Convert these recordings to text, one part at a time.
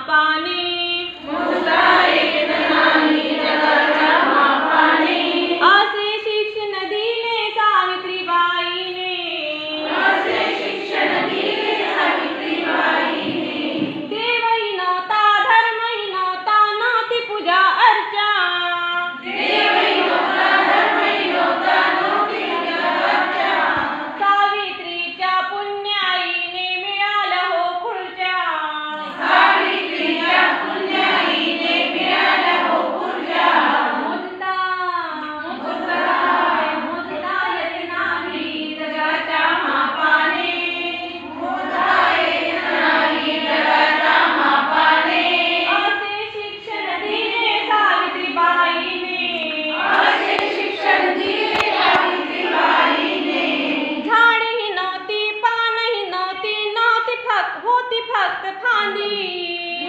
मापाने मोजता येत नाही जगाच्या मापाने असे शिक्षण दिले सावित्रीबाईने असे शिक्षण दिले सावित्रीबाईने देवही नव्हता धर्मही नव्हता नव्हती पूजा अर्चा देवही नव्हता धर्मही नव्हता नव्हती पूजा अर्चा सावित्रीच्या पुण्याईने मिळालं हो खुर्च्या सावित्रीच्या पुण्याईने मिळाल्या हो खुर्च्या मोजता येत नाही जगाच्या मापाने मोजता येत नाही जगाच्या मापाने असे शिक्षण दिले सावित्रीबाईने असे शिक्षण दिले सावित्रीबाईने झाडही नव्हती पानही नव्हती नव्हती होती फक्त फांदी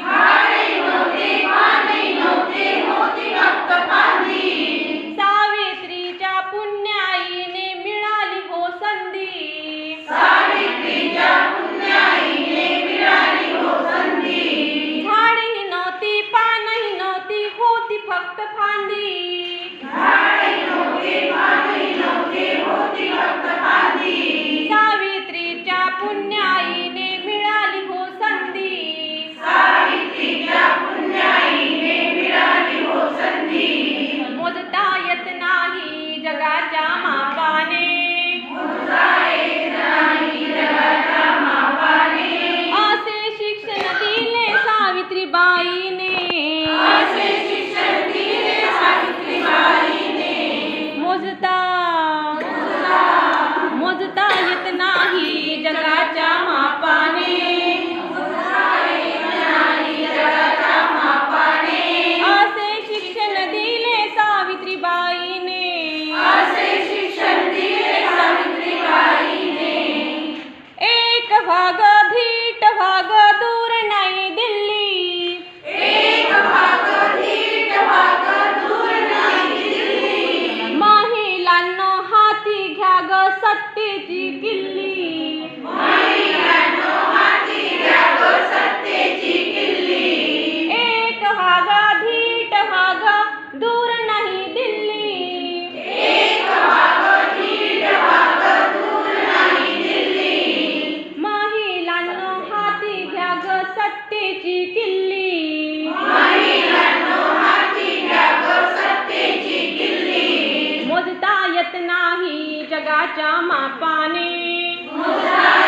झाडे नव्हते पाने नव्हते होती फक्त फांदी सावित्रीच्या पुण्याईने मिळाली हो संधी सावित्रीच्या पुण्याईने मिळाली हो संधी झाडही नव्हती पानही नव्हती होती फक्त फांदी झाडे नव्हते पाने नव्हते होती फक्त फांदी सावित्रीच्या पुण्याईने मिळाली हो संधी सावित्रीच्या पुण्याईने मिळाली हो संधी मोजता येत नाही जगाच्या मापाने मोजता येत नाही जगाच्या मापाने असे शिक्षण दिले सावित्रीबाईने असे शिक्षण दिले सावित्रीबाईने मोजता येत नाही जगाच्या मापाने जगाच्या मापाने असे शिक्षण दिले सावित्रीबाईने असे शिक्षण दिले सावित्रीबाईने एक भाग धीट भाग दूर नाही दिल्ली एक भाग धीट भाग दूर नाही दिल्ली महिलांनो हाती घ्या ग सत्तेची किल्ली महिलांनो हाती घ्या ग सत्तेची किल्ली एक भाग धीट भाग दूर नाही दिल्ली एक भाग धीट भाग दूर नाही दिल्ली महिलांनो हाती घ्या ग सत्तेची किल्ली महिलांनो हाती घ्या ग सत्तेची किल्ली मोजता येत नाही जगाच्या मापाने मोजता